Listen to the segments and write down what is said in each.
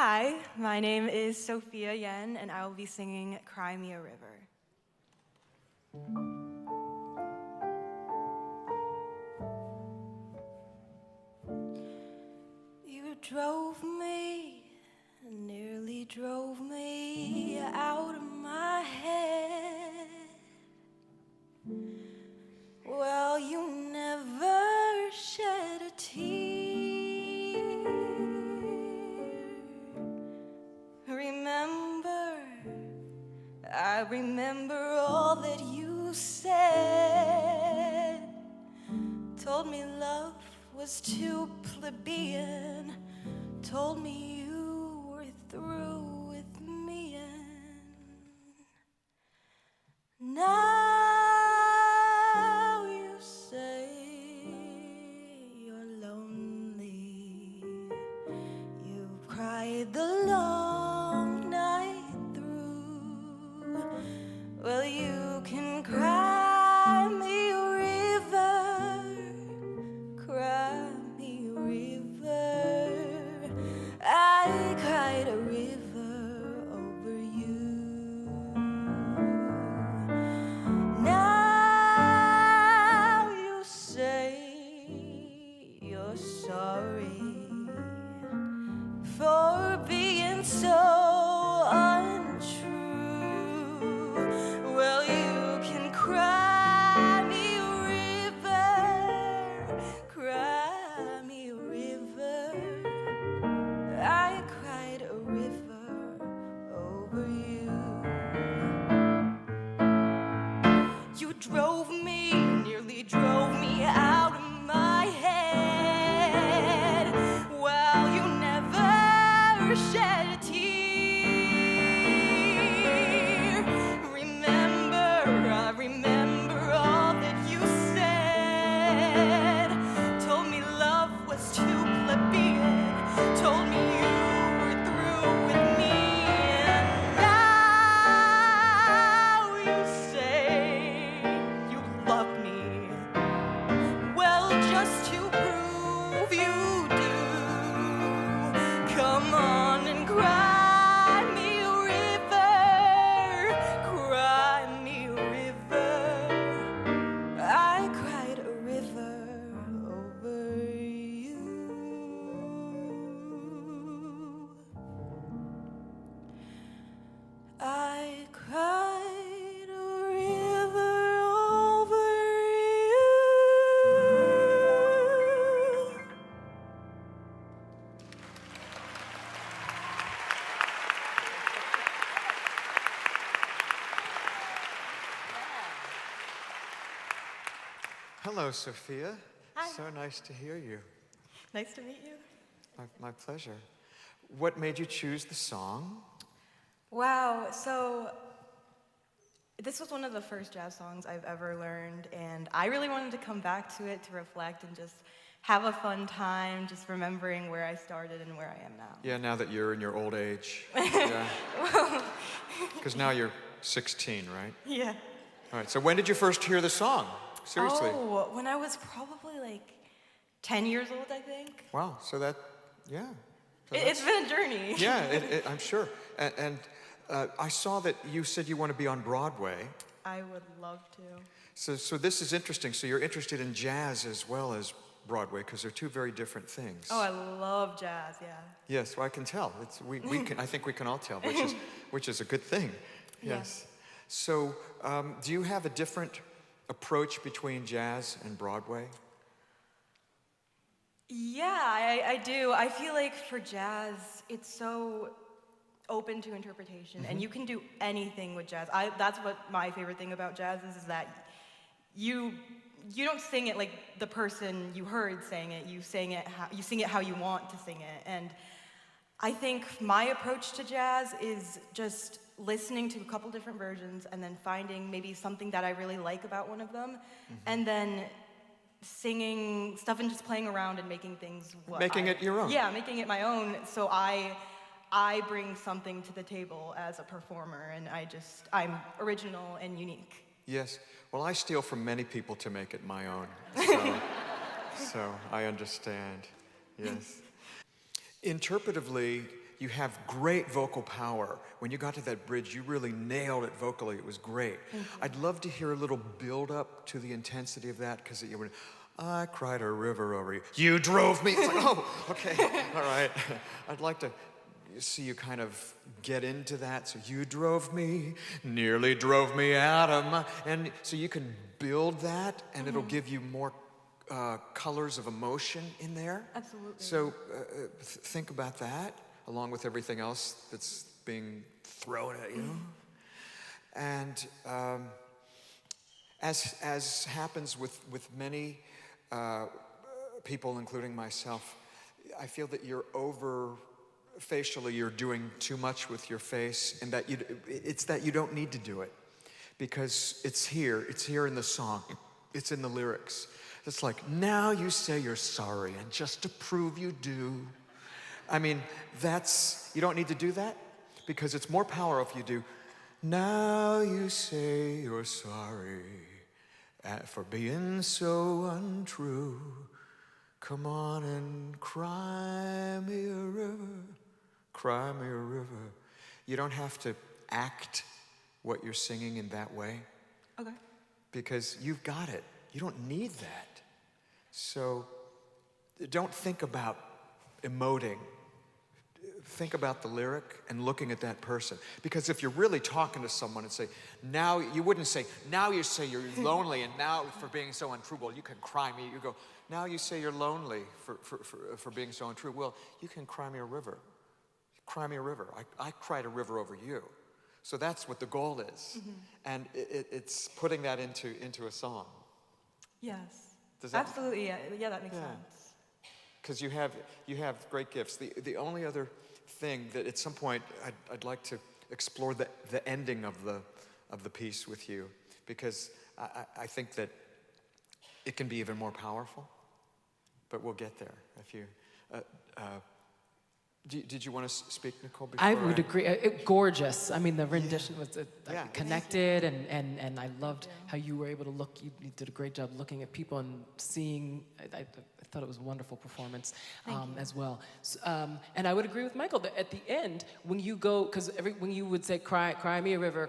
Hi, my name is Sophia Yen, and I will be singing Cry Me a River. You drove me, nearly drove me out of my head. Well, you never shed a tear. I remember all that you said. Told me love was too plebeian. Told me you were through with me, and now you say you're lonely. You've cried the long night through. Well, you can cry me a river, cry me a river. I cried a river over you. Now you say you're sorry for being so untrue. Well, you can cry me a river, cry me a river. I cried a river over you. You drove me, nearly drove me out of my head. Well, you never shed a tear. I remember all that you said. Told me love was too plebeian. Told me you were through with me, and now you say you love me. Well, just to prove you do, come on and cry me a river, cry me a river. I cried a river over you. I cried a river over you. Hello, Sophia. Hi. So nice to hear you. Nice to meet you. My pleasure. What made you choose the song? Wow, so this was one of the first jazz songs I've ever learned, and I really wanted to come back to it to reflect and just have a fun time, just remembering where I started and where I am now. Yeah, now that you're in your old age. Yeah. Because now you're 16, right? Yeah. All right, so when did you first hear the song? Seriously. Oh, when I was probably like 10 years old, I think. Wow, so that, yeah. So It's been a journey. Yeah, I'm sure. And I saw that you said you want to be on Broadway. I would love to. So this is interesting. So you're interested in jazz as well as Broadway, because they're two very different things. Oh, I love jazz, yeah. Yes, well, I can tell. We can, I think we can all tell, which is a good thing. Yes. Yeah. So do you have a different approach between jazz and Broadway? Yeah, I do. I feel like for jazz, it's so open to interpretation, and you can do anything with jazz. That's what my favorite thing about jazz is that you don't sing it like the person you heard saying it. You sing it how you want to sing it. And I think my approach to jazz is just listening to a couple different versions and then finding maybe something that I really like about one of them, and then singing stuff and just playing around and making things Making it your own. Yeah, making it my own. So I bring something to the table as a performer, and I'm original and unique. Yes. Well, I steal from many people to make it my own. So I understand. Yes. Interpretively, You have great vocal power. When you got to that bridge, you really nailed it vocally. It was great. I'd love to hear a little build up to the intensity of that, because you went, I cried a river over you. You drove me. It's like, oh, okay, all right. I'd like to see you kind of get into that. So you drove me, nearly drove me out of my, and so you can build that, and it'll give you more colors of emotion in there. Absolutely. So think about that, along with everything else that's being thrown at you. And as happens with many people, including myself, I feel that facially you're doing too much with your face, and that it's that you don't need to do it, because it's here in the song, it's in the lyrics. It's like, now you say you're sorry, and just to prove you do. I mean, you don't need to do that, because it's more power if you do, now you say you're sorry for being so untrue. Come on and cry me a river, cry me a river. You don't have to act what you're singing in that way. Okay. Because you've got it. You don't need that. So don't think about emoting. Think about the lyric and looking at that person. Because if you're really talking to someone and say, now, you wouldn't say, now you say you're lonely, and now for being so untrue, well, you can cry me. You go, now you say you're lonely for being so untrue. Well, you can cry me a river. Cry me a river. I cried a river over you. So that's what the goal is. And it's putting that into a song. Yes. Does that, absolutely, yeah, that makes sense. Because you have great gifts. The only other thing that at some point I'd like to explore the ending of the piece with you, because I think that it can be even more powerful. But we'll get there. If you did you want to speak, Nicole? Before I would agree. Gorgeous. I mean, the rendition was Yeah. connected, and I loved how you were able to look. You did a great job looking at people and seeing. I thought it was a wonderful performance as well. So, and I would agree with Michael that at the end, when you go, because when you would say, cry me a river,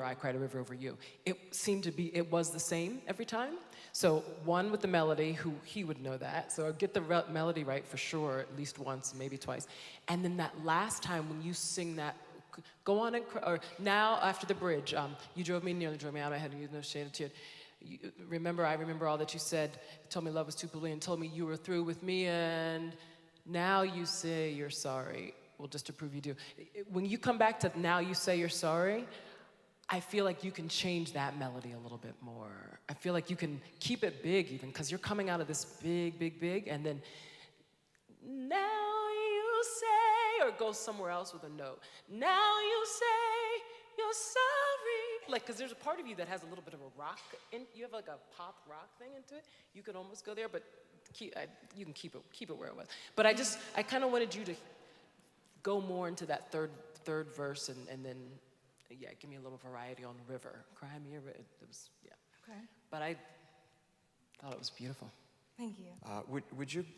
I cried a river over you, it seemed to be, it was the same every time. So one with the melody, he would know that. So get the melody right for sure, at least once, maybe twice. And then that last time when you sing that, go on and cry, or now after the bridge, you drove me, nearly drove me out of my head, and you no shade of tear. I remember all that you said, told me love was too brilliant, told me you were through with me, and now you say you're sorry. Well, just to prove you do. When you come back to now you say you're sorry, I feel like you can change that melody a little bit more. I feel like you can keep it big even, because you're coming out of this big, and then now you say, or go somewhere else with a note. Now you say you're sorry. Like, because there's a part of you that has a little bit of a rock, you have like a pop rock thing into it. You could almost go there, but you can keep it where it was. But I kind of wanted you to go more into that third verse, and then, yeah, give me a little variety on the river. Cry me a river. It was, yeah. Okay. But I thought it was beautiful. Thank you.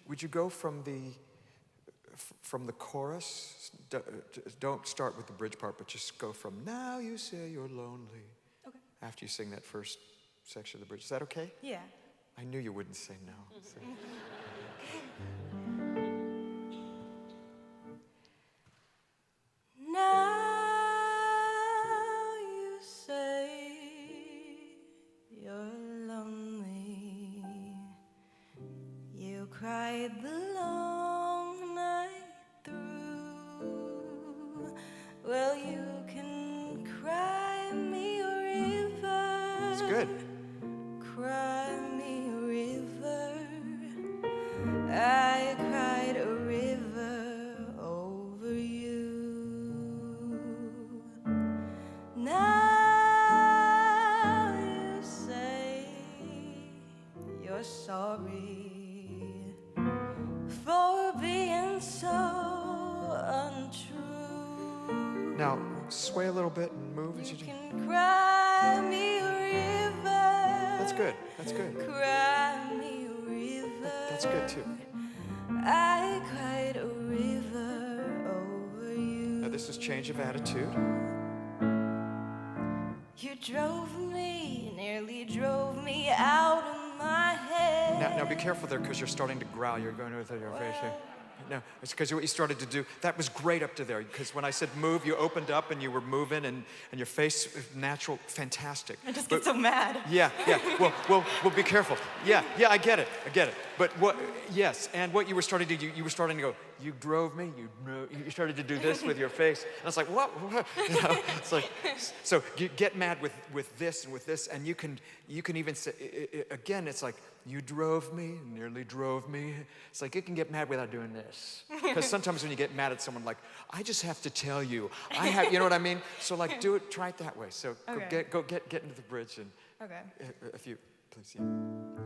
Would you go from the chorus? Don't start with the bridge part, but just go from now you say you're lonely. Okay. After you sing that first section of the bridge. Is that okay? Yeah. I knew you wouldn't say no. So. Now you say you're lonely. You cried the long night through. Well, you can cry me a river. It's good. Cry me a river. I cried a river over you. Now you say you're sorry for being so untrue. Now, sway a little bit and move as you do. You can cry me a river. That's good. That's good. Cry me a river. That's good too. I cried a river over this is change of attitude. You drove me, nearly drove me out of my head. Now be careful there, because you're starting to growl. You're going with your face here. No, it's because what you started to do, that was great up to there. Because when I said move, you opened up and you were moving, and your face, natural, fantastic. I just get so mad. Yeah. Well, be careful. Yeah, I get it. But yes, and what you were starting to do, you were starting to go, you drove me, you started to do this with your face. And I was like, what? You know, it's like, so you get mad with this and with this, and you can even say, again, it's like, you drove me, nearly drove me. It's like, you can get mad without doing this. Because sometimes when you get mad at someone, like, I just have to tell you, you know what I mean? So like, try it that way. So Okay. go get into the bridge, and Okay. if you, please, yeah.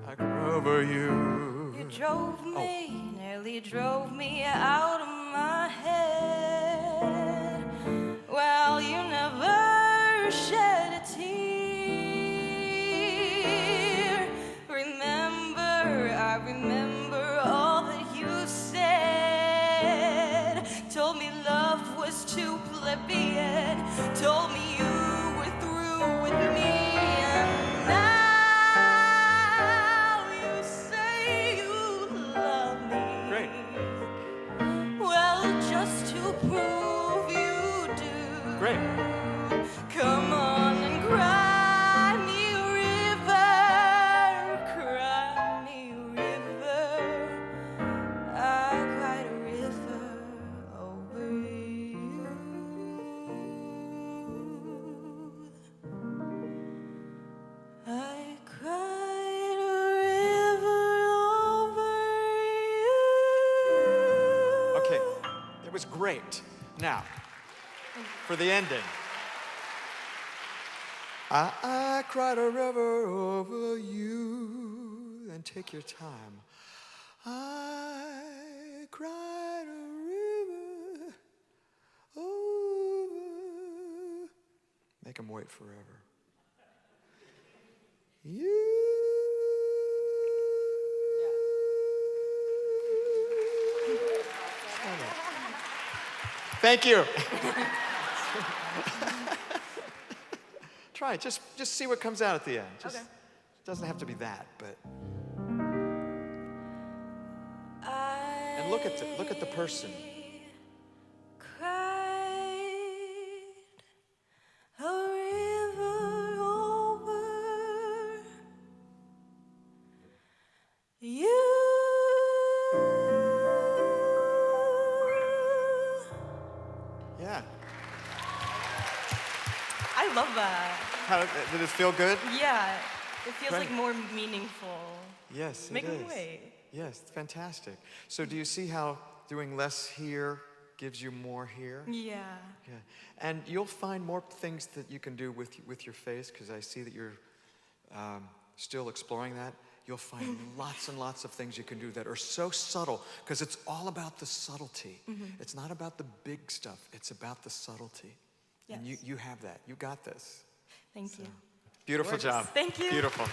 I grew over you. You drove me, nearly drove me out of my head. Well, you never shed a tear. I remember all that you said. Told me love was too plebeian. Told me you were through with me. And now you say you love me. Great. Well, just to prove you do. Great. Come on and cry. Was great. Now, for the ending. I cried a river over you. And take your time. I cried a river over. Make them wait forever. You. Thank you. Try it. Just see what comes out at the end. Just, okay. It doesn't have to be that, but. And look at the person. Cried a river over you. Yeah. I love that. Did it feel good? Yeah, it feels Great. like more meaningful. Yes, Make it them is. wait. Yes, it's fantastic. So do you see how doing less here gives you more here? Yeah. Yeah. And you'll find more things that you can do with your face, because I see that you're still exploring that. You'll find lots and lots of things you can do that are so subtle, because it's all about the subtlety. Mm-hmm. It's not about the big stuff. It's about the subtlety. Yes. And you have that. You got this. Thank you. Beautiful Gorgeous. job. Thank you. Beautiful.